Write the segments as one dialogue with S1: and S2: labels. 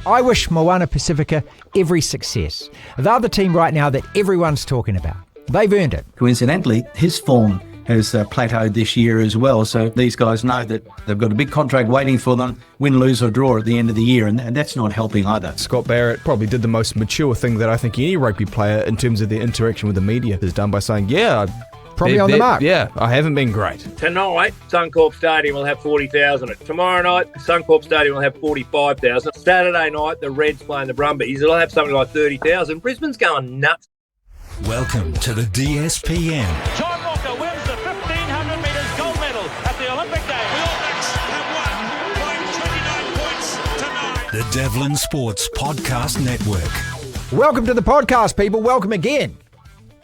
S1: I wish Moana Pasifika every success. They're the team right now that everyone's talking about. They've earned it.
S2: Coincidentally, his form has plateaued this year as well. So these guys know that they've got a big contract waiting for them, win, lose or draw at the end of the year, and that's not helping either.
S3: Scott Barrett probably did the most mature thing that I think any rugby player in terms of their interaction with the media has done by saying,
S1: Probably on the mark.
S3: Yeah, I haven't been great.
S4: Tonight, Suncorp Stadium will have 40,000. Tomorrow night, Suncorp Stadium will have 45,000. Saturday night, the Reds playing the Brumbies. It'll have something like 30,000. Brisbane's going nuts.
S5: Welcome to the DSPN.
S6: John Walker wins the 1,500 metres gold medal at the Olympic Games.
S5: The All Blacks have won by 29 points to 9. The Devlin Sports Podcast Network.
S1: Welcome to the podcast, people. Welcome again.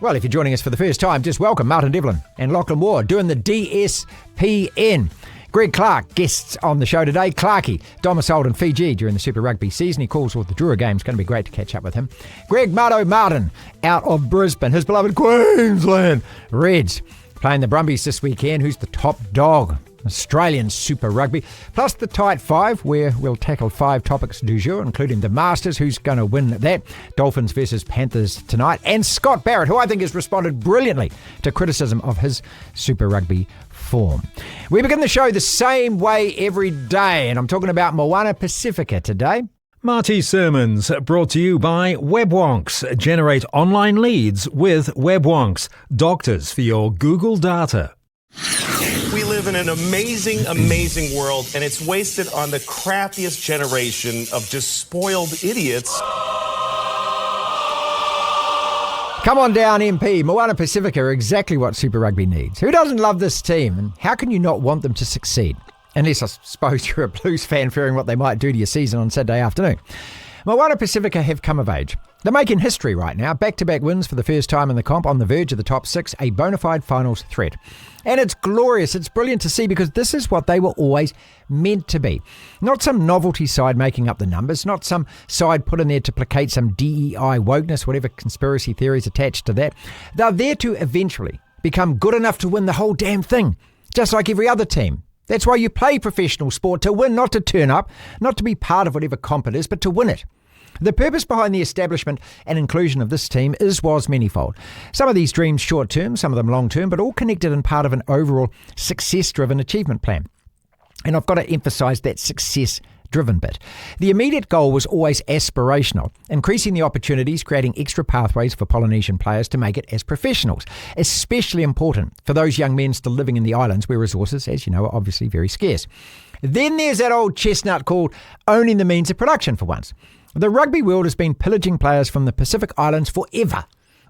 S1: Well, if you're joining us for the first time, just welcome Martin Devlin and Lachlan Waugh doing the DSPN. Greg Clark, guests on the show today. Clarkie, domiciled in Fiji during the Super Rugby season. He calls all the Drua games. Going to be great to catch up with him. Greg Martin out of Brisbane, his beloved Queensland Reds, playing the Brumbies this weekend. Who's the top dog? Australian Super Rugby, plus the Tight Five, where we'll tackle 5 topics du jour, including the Masters, who's going to win that, Dolphins versus Panthers tonight, and Scott Barrett, who I think has responded brilliantly to criticism of his Super Rugby form. We begin the show the same way every day, and I'm talking about Moana Pasifika today.
S7: Marty sermons brought to you by WebWonks. Generate online leads with WebWonks. Doctors for your Google data.
S8: We live in an amazing, amazing world, and it's wasted on the crappiest generation of just spoiled idiots.
S1: Come on down, MP. Moana Pasifika are exactly what Super Rugby needs. Who doesn't love this team, and how can you not want them to succeed? Unless, I suppose, you're a Blues fan fearing what they might do to your season on Saturday afternoon. Moana Pasifika have come of age. They're making history right now. Back-to-back wins for the first time in the comp, on the verge of the top 6, a bona fide finals threat. And it's glorious, it's brilliant to see, because this is what they were always meant to be. Not some novelty side making up the numbers, not some side put in there to placate some DEI wokeness, whatever conspiracy theories attached to that. They're there to eventually become good enough to win the whole damn thing, just like every other team. That's why you play professional sport, to win, not to turn up, not to be part of whatever comp it is, but to win it. The purpose behind the establishment and inclusion of this team was manifold. Some of these dreams short-term, some of them long-term, but all connected and part of an overall success-driven achievement plan. And I've got to emphasise that success-driven bit. The immediate goal was always aspirational, increasing the opportunities, creating extra pathways for Polynesian players to make it as professionals, especially important for those young men still living in the islands where resources, as you know, are obviously very scarce. Then there's that old chestnut called owning the means of production for once. The rugby world has been pillaging players from the Pacific Islands forever.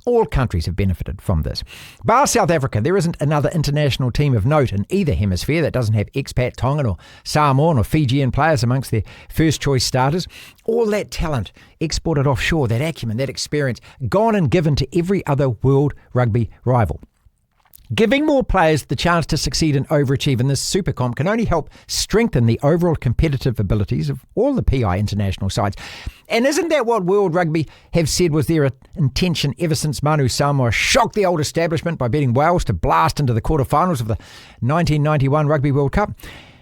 S1: All countries have benefited from this. Bar South Africa, there isn't another international team of note in either hemisphere that doesn't have expat Tongan or Samoan or Fijian players amongst their first choice starters. All that talent exported offshore, that acumen, that experience, gone and given to every other world rugby rival. Giving more players the chance to succeed and overachieve in this super comp can only help strengthen the overall competitive abilities of all the PI international sides. And isn't that what World Rugby have said was their intention ever since Manu Samoa shocked the old establishment by beating Wales to blast into the quarterfinals of the 1991 Rugby World Cup?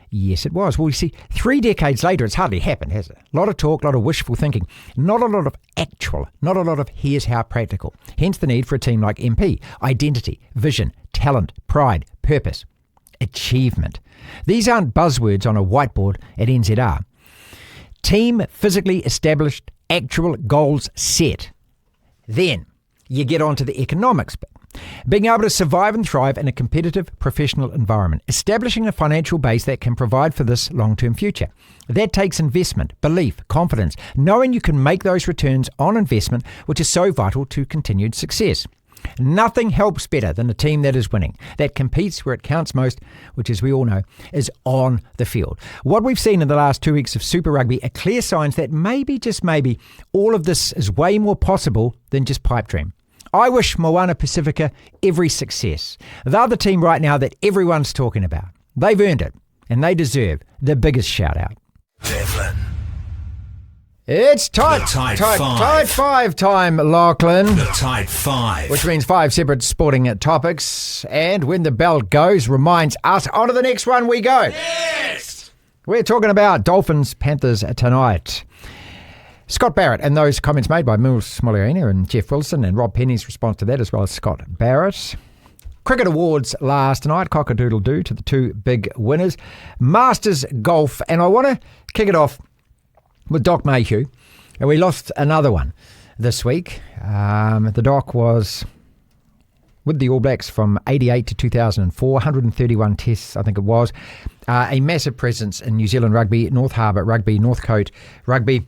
S1: Yes, it was. Well, you see, 3 decades later, it's hardly happened, has it? A lot of talk, a lot of wishful thinking, not a lot of actual, not a lot of here's how practical. Hence the need for a team like MP. Identity, vision, talent, pride, purpose, achievement. These aren't buzzwords on a whiteboard at NZR. Team physically established, actual goals set. Then you get on to the economics bit. Being able to survive and thrive in a competitive professional environment, establishing a financial base that can provide for this long-term future. That takes investment, belief, confidence, knowing you can make those returns on investment, which is so vital to continued success. Nothing helps better than a team that is winning, that competes where it counts most, which, as we all know, is on the field. What we've seen in the last 2 weeks of Super Rugby are clear signs that maybe, just maybe, all of this is way more possible than just pipe dream. I wish Moana Pasifika every success. They're the team right now that everyone's talking about. They've earned it, and they deserve the biggest shout-out.
S5: Devlin.
S1: It's tight five time, Lachlan.
S5: The tight 5.
S1: Which means 5 separate sporting topics. And when the bell goes, reminds us, on to the next one we go.
S5: Yes!
S1: We're talking about Dolphins, Panthers tonight. Scott Barrett and those comments made by Mills Moliina and Jeff Wilson, and Rob Penny's response to that, as well as Scott Barrett. Cricket awards last night, cock-a-doodle-doo to the two big winners. Masters Golf, and I want to kick it off with Doc Mayhew. And we lost another one this week. The Doc was with the All Blacks from 88 to 2004, 131 tests, I think it was. A massive presence in New Zealand rugby, North Harbour rugby, Northcote rugby.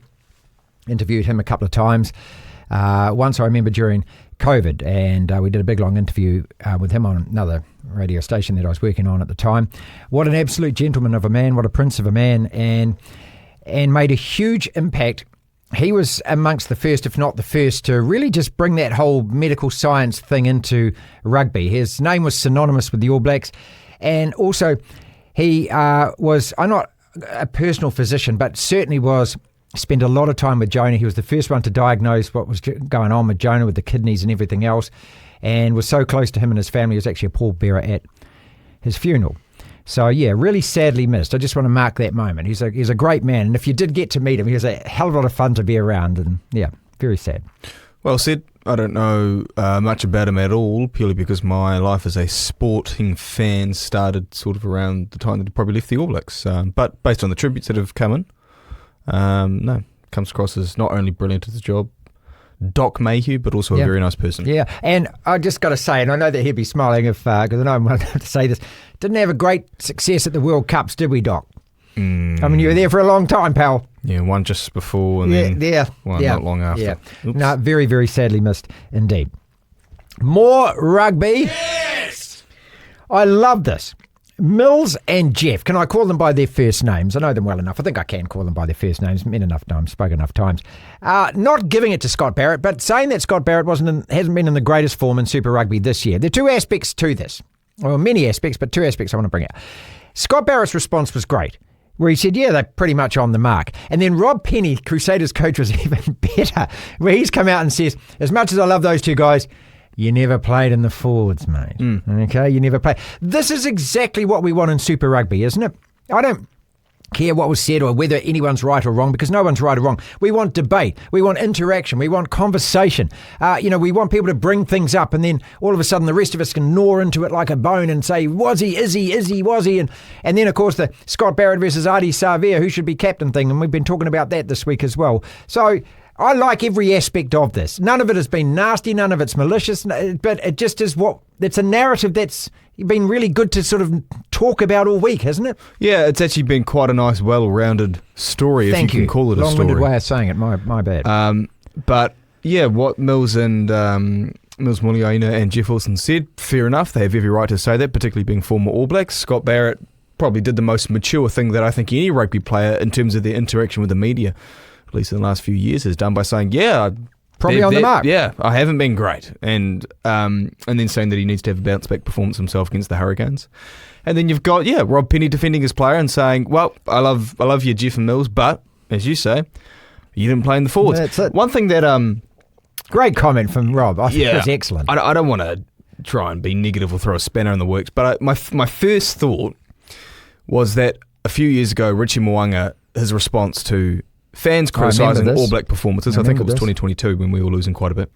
S1: Interviewed him a couple of times. Once I remember during COVID, and we did a big long interview with him on another radio station that I was working on at the time. What an absolute gentleman of a man, what a prince of a man, and made a huge impact. He was amongst the first, if not the first, to really just bring that whole medical science thing into rugby. His name was synonymous with the All Blacks, and also he was, I'm not a personal physician, but certainly spent a lot of time with Jonah. He was the first one to diagnose what was going on with Jonah with the kidneys and everything else, and was so close to him and his family. He was actually a pallbearer at his funeral. So yeah, really sadly missed. I just want to mark that moment. He's a great man, and if you did get to meet him, he was a hell of a lot of fun to be around, and yeah, very sad.
S3: Well said. I don't know much about him at all, purely because my life as a sporting fan started sort of around the time that he probably left the All Blacks. But based on the tributes that have come in, no, comes across as not only brilliant at his job, Doc Mayhew, but also a very nice person.
S1: Yeah, and I just got to say, and I know that he'd be smiling because I know I'm going to say this, didn't have a great success at the World Cups, did we, Doc? I mean, you were there for a long time, pal.
S3: Yeah, one just before and then one not long after.
S1: Yeah. No, very, very sadly missed indeed. More rugby. Yes! I love this. Mills and Jeff, can I call them by their first names? I know them well enough. I think I can call them by their first names. Met enough times, spoke enough times. Not giving it to Scott Barrett, but saying that Scott Barrett hasn't been in the greatest form in Super Rugby this year. There are two aspects to this. Well, many aspects, but two aspects I want to bring out. Scott Barrett's response was great, where he said, yeah, they're pretty much on the mark. And then Rob Penny, Crusaders coach, was even better, where he's come out and says, as much as I love those two guys, you never played in the forwards, mate. Okay, you never played. This is exactly what we want in Super Rugby, isn't it? I don't care what was said or whether anyone's right or wrong, because no one's right or wrong. We want debate. We want interaction. We want conversation. We want people to bring things up, and then all of a sudden the rest of us can gnaw into it like a bone and say, was he, is he, was he? And then, of course, the Scott Barrett versus Ardie Savea, who should be captain thing, and we've been talking about that this week as well. So I like every aspect of this. None of it has been nasty, none of it's malicious, but it just is it's a narrative that's been really good to sort of talk about all week, hasn't it?
S3: Yeah, it's actually been quite a nice, well-rounded story, if you can call it a story.
S1: Long-winded way of saying it, my bad.
S3: But yeah, what Mills and Mills Moliina and Jeff Wilson said, fair enough, they have every right to say that, particularly being former All Blacks. Scott Barrett probably did the most mature thing that I think any rugby player in terms of their interaction with the media, at least in the last few years, has done by saying,
S1: probably on the mark.
S3: Yeah, I haven't been great. And then saying that he needs to have a bounce back performance himself against the Hurricanes. And then you've got, Rob Penny defending his player and saying, well, I love you, Jeff and Mills, but, as you say, you didn't play in the forwards.
S1: That's it.
S3: One thing that...
S1: great comment from Rob. I think it was excellent.
S3: I don't want to try and be negative or throw a spanner in the works, but my first thought was that a few years ago, Richie Moana, his response to fans criticising All Black performances, I think it was 2022 when we were losing quite a bit,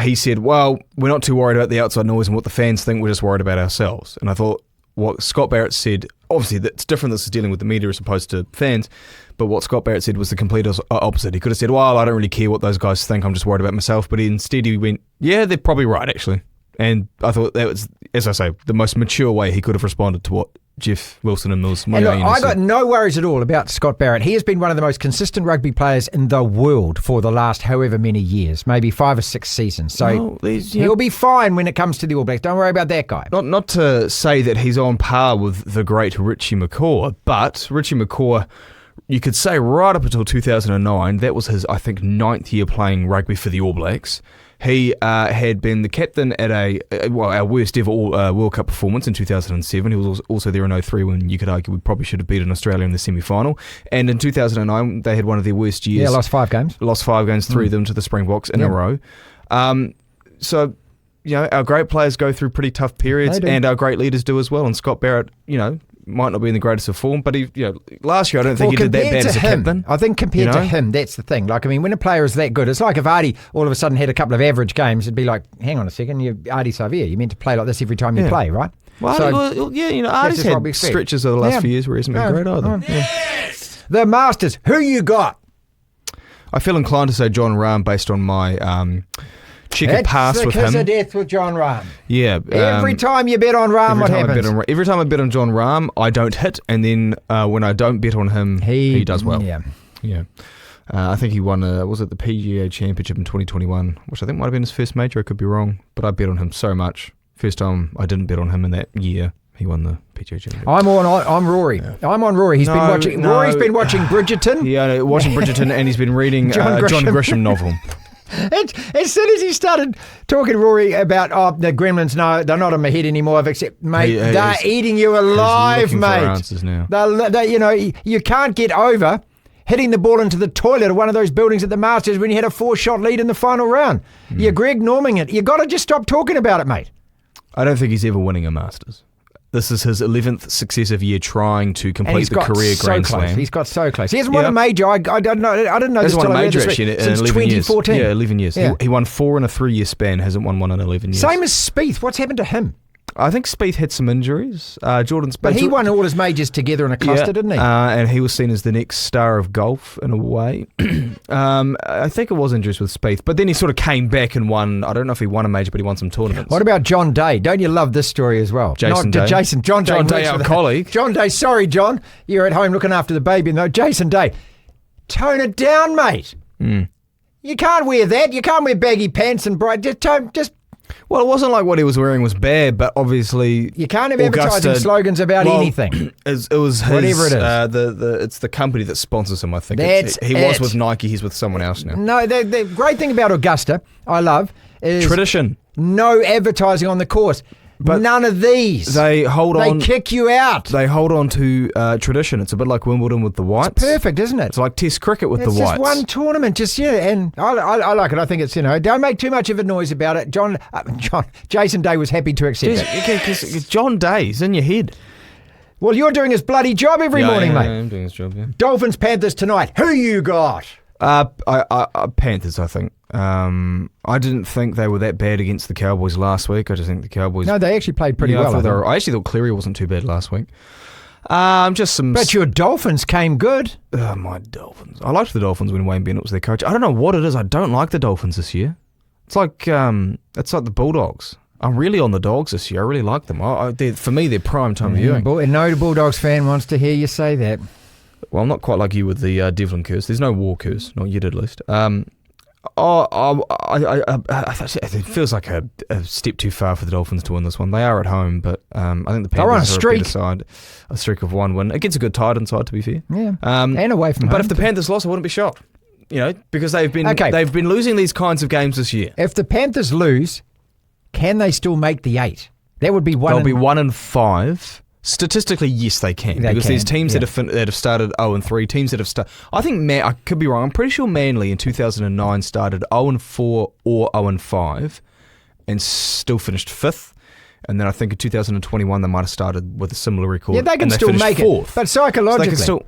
S3: he said, well, we're not too worried about the outside noise and what the fans think, we're just worried about ourselves. And I thought what Scott Barrett said, obviously that's different, this is dealing with the media as opposed to fans, but what Scott Barrett said was the complete opposite. He could have said, well, I don't really care what those guys think, I'm just worried about myself, but instead he went, yeah, they're probably right actually. And I thought that was, as I say, the most mature way he could have responded to what Jeff Wilson and Mills.
S1: And look, I got no worries at all about Scott Barrett. He has been one of the most consistent rugby players in the world for the last however many years, maybe 5 or 6 seasons. So he'll be fine when it comes to the All Blacks. Don't worry about that guy.
S3: Not to say that he's on par with the great Richie McCaw, but Richie McCaw, you could say right up until 2009, that was his, I think, 9th year playing rugby for the All Blacks. He had been the captain at our worst ever World Cup performance in 2007. He was also there in 2003 when you could argue we probably should have beaten Australia in the semi-final. And in 2009, they had one of their worst years.
S1: Yeah, lost 5 games.
S3: 3 of them to the Springboks in a row. So, our great players go through pretty tough periods, and our great leaders do as well. And Scott Barrett, might not be in the greatest of form, but last year I don't think he did that bad as a captain.
S1: I think compared to him, that's the thing. Like, I mean, when a player is that good, it's like if Artie all of a sudden had a couple of average games, it'd be like, hang on a second, you're Artie Savia. You're meant to play like this every time you play, right?
S3: Well, Artie's had stretches of the last few years where he hasn't been great either.
S1: Yes. The Masters, who you got?
S3: I feel inclined to say John Rahm based on my checkered past with him.
S1: It's the kiss of death with John Rahm.
S3: Yeah.
S1: Every time you bet on Rahm, what happens?
S3: Every time I bet on John Rahm, I don't hit, and then when I don't bet on him, he does well. Yeah. I think he won, was it the PGA Championship in 2021, which I think might have been his first major. I could be wrong, but I bet on him so much. First time I didn't bet on him in that year, he won the PGA Championship. I'm Rory. Yeah. I'm on Rory. Rory's been watching Bridgerton. Yeah, watching Bridgerton, and he's been reading John Grisham novel.
S1: As soon as he started talking to Rory about the gremlins, no, they're not in my head anymore. Except, mate, they're eating you alive, mate.
S3: For answers now.
S1: You can't get over hitting the ball into the toilet of one of those buildings at the Masters when you had a 4-shot lead in the final round. You're Greg Norming it. You got to just stop talking about it, mate.
S3: I don't think he's ever winning a Masters. This is his 11th successive year trying to complete the career Grand Slam.
S1: He's got so close. He hasn't won a major. I didn't know this
S3: till I read this week.
S1: Since 2014.
S3: Years. Yeah, 11 years. Yeah. He won 4 in a 3-year span, hasn't won one in 11 years.
S1: Same as Spieth. What's happened to him?
S3: I think Spieth had some injuries. Jordan Spieth.
S1: But he won all his majors together in a cluster, didn't he?
S3: And he was seen as the next star of golf in a way. I think it was injuries with Spieth. But then he sort of came back and won. I don't know if he won a major, but he won some tournaments.
S1: What about John Day? Don't you love this story as well?
S3: John Day, our colleague.
S1: John Day, sorry, John. You're at home looking after the baby. No, Jason Day. Tone it down, mate. You can't wear that. You can't wear baggy pants and bright. Just
S3: well, it wasn't like what he was wearing was bad, but obviously
S1: you can't have advertising slogans about anything.
S3: It was his, whatever it is. It's the company that sponsors him. I think he was with Nike. He's with someone else now.
S1: No, the great thing about Augusta, I love, is
S3: tradition.
S1: No advertising on the course. But none of these.
S3: They
S1: kick you out.
S3: They hold on to tradition. It's a bit like Wimbledon with the whites.
S1: It's perfect, isn't it?
S3: It's like Test cricket with the whites.
S1: It's just one tournament, and I like it. I think it's, don't make too much of a noise about it. Jason Day was happy to accept it.
S3: Because John Day's in your head.
S1: Well, you're doing his bloody job every morning, mate.
S3: I'm doing his job, yeah.
S1: Dolphins, Panthers tonight. Who you got?
S3: Panthers, I think. I didn't think they were that bad against the Cowboys last week. I just think the Cowboys...
S1: No, they actually played pretty well.
S3: I actually thought Cleary wasn't too bad last week.
S1: But your Dolphins came good.
S3: My Dolphins. I liked the Dolphins when Wayne Bennett was their coach. I don't know what it is. I don't like the Dolphins this year. It's like the Bulldogs. I'm really on the Dogs this year. I really like them. For me, they're prime time viewing.
S1: No Bulldogs fan wants to hear you say that.
S3: Well, I'm not quite like you with the Devlin curse. There's no war curse, not yet at least. It feels like a step too far for the Dolphins to win this one. They are at home, but I think the Panthers are a better side. A streak of 1 win against a good Titans side, to be fair.
S1: Yeah, and away from home.
S3: But if the Panthers lost, I wouldn't be shocked. Because they've been losing these kinds of games this year.
S1: If the Panthers lose, can they still make the 8? That would be one.
S3: They'll be 1-5. Statistically, yes, they can. There's teams that have started 0-3, teams that have started... I think, I could be wrong, I'm pretty sure Manly in 2009 started 0-4 or 0-5 and still finished 5th. And then I think in 2021 they might have started with a similar record.
S1: Yeah, they can still make 4th. It. But psychologically...
S3: So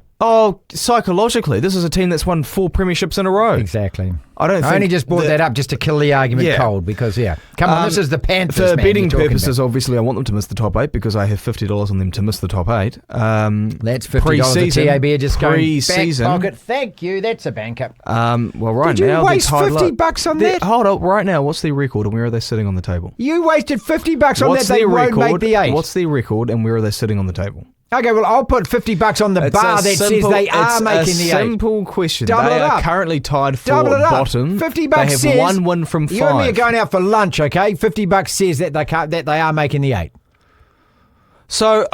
S3: psychologically, this is a team that's won 4 premierships in a row.
S1: Exactly. I only just brought that up just to kill the argument cold because, come on, this is the Panthers,
S3: For betting purposes, obviously, I want them to miss the top 8 because I have $50 on them to miss the top 8.
S1: That's $50 the TAB just going back pocket. Thank you, that's a banker.
S3: Did
S1: you waste $50 on that?
S3: Hold up, right now, what's their record and where are they sitting on the table?
S1: You wasted $50 on that, they won't make the 8.
S3: What's their record and where are they sitting on the table?
S1: Okay, well, I'll put $50 on the bar that says they are making the 8.
S3: It's a simple question.
S1: Double
S3: they
S1: it up.
S3: are currently tied for
S1: Double it up.
S3: bottom.
S1: $50
S3: they have
S1: says
S3: 1 win from 5.
S1: You and me are going out for lunch, okay? $50 says that they are making the 8.
S3: So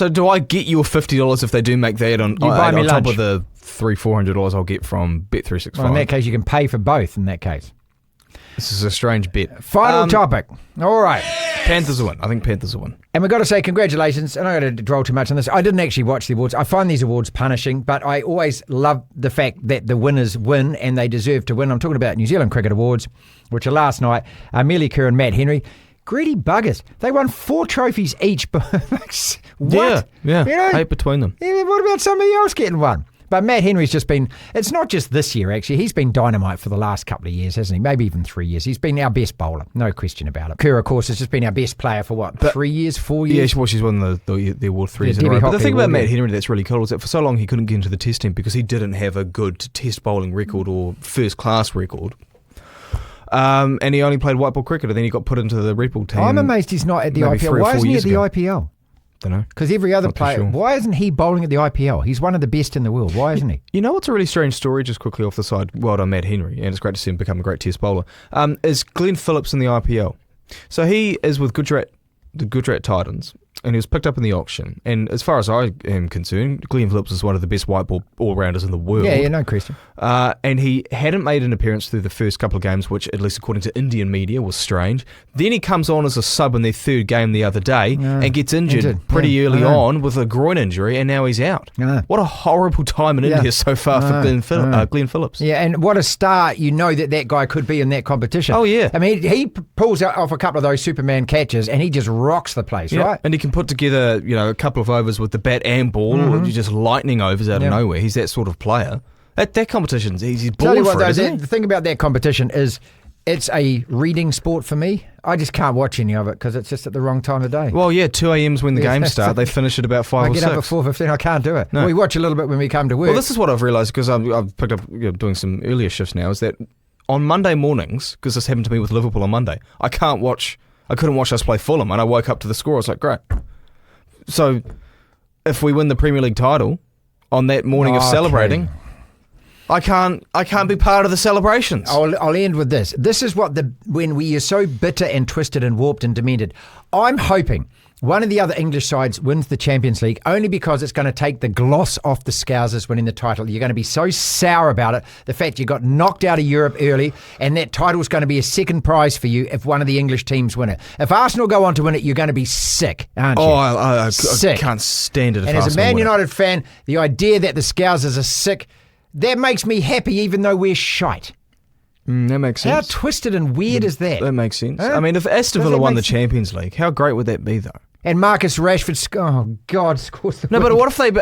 S3: do I get your $50 if they do make that on top of the $300-400 I'll get from Bet365?
S1: Well, in that case, you can pay for both in that case.
S3: This is a strange bet.
S1: Final topic. All right.
S3: Panthers will win. I think Panthers will win.
S1: And we've got to say congratulations. I'm not going to dwell too much on this. I didn't actually watch the awards. I find these awards punishing, but I always love the fact that the winners win and they deserve to win. I'm talking about New Zealand Cricket Awards, which are last night. Amelia Kerr and Matt Henry. Greedy buggers. They won 4 trophies each. What?
S3: Yeah.
S1: You know?
S3: 8 between them.
S1: Yeah, what about somebody else getting one? But Matt Henry's just been, it's not just this year actually, he's been dynamite for the last couple of years, hasn't he? Maybe even 3 years. He's been our best bowler, no question about it. Kerr, of course, has just been our best player for 3 years, 4 years?
S3: Yeah, she's won the award 3 years in a row. But the thing about Matt Henry that's really cool is that for so long he couldn't get into the test team because he didn't have a good test bowling record or first class record. And he only played white ball cricket and then he got put into the red ball team.
S1: I'm amazed he's not at the IPL. Why isn't he at the IPL?
S3: Don't know.
S1: Because every other player,
S3: sure.
S1: Why isn't he bowling at the IPL? He's one of the best in the world. Why isn't he?
S3: You know what's a really strange story, just quickly off the side, well done Matt Henry, and it's great to see him become a great test bowler, is Glenn Phillips in the IPL. So he is with the Gujarat Titans, and he was picked up in the auction. And as far as I am concerned, Glenn Phillips is one of the best white ball all-rounders in the world.
S1: Yeah, no question.
S3: And he hadn't made an appearance through the first couple of games, which, at least according to Indian media, was strange. Then he comes on as a sub in their third game the other day and gets injured pretty early on with a groin injury, and now he's out. What a horrible time in India so far for Glenn Phillips.
S1: Yeah, and what a star you know that guy could be in that competition.
S3: Oh, yeah.
S1: I mean, he pulls off a couple of those Superman catches, and he just rocks the place, right?
S3: And he can put together, a couple of overs with the bat and ball, or just lightning overs out of nowhere. He's that sort of player. At that competition, he's born for it,
S1: the thing about that competition is it's a reading sport for me. I just can't watch any of it because it's just at the wrong time of day.
S3: Well, 2 a.m.'s when the games start. They finish at about 5 or 6.
S1: I get up at 4:15. I can't do it.
S3: No.
S1: We watch a little bit when we come to work.
S3: Well, this is what I've realised because I've picked up doing some earlier shifts now, is that on Monday mornings, because this happened to me with Liverpool on Monday, I couldn't watch us play Fulham, and I woke up to the score. I was like, great. So if we win the Premier League title on that morning of celebrating, I can't be part of the celebrations.
S1: I'll end with this. This is what when we are so bitter and twisted and warped and demented. I'm hoping one of the other English sides wins the Champions League only because it's going to take the gloss off the Scousers winning the title. You're going to be so sour about it, the fact you got knocked out of Europe early, and that title's going to be a second prize for you if one of the English teams win it. If Arsenal go on to win it, you're going to be sick, aren't you?
S3: I can't stand it if
S1: and
S3: Arsenal
S1: as a Man
S3: win
S1: United fan, the idea that the Scousers are sick, that makes me happy even though we're shite.
S3: That makes sense.
S1: How twisted and weird is that?
S3: That makes sense. I mean, if Aston Villa won the Champions League, how great would that be, though?
S1: And Marcus Rashford, scores the
S3: No, but what if they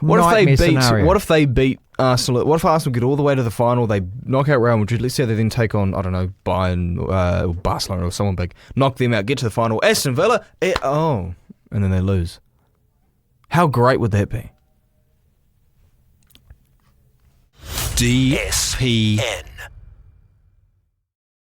S3: What if they beat Arsenal? What if Arsenal get all the way to the final? They knock out Real Madrid. Let's say they then take on, I don't know, Bayern, or Barcelona, or someone big. Knock them out, get to the final. Aston Villa, and then they lose. How great would that be?
S5: DSPN.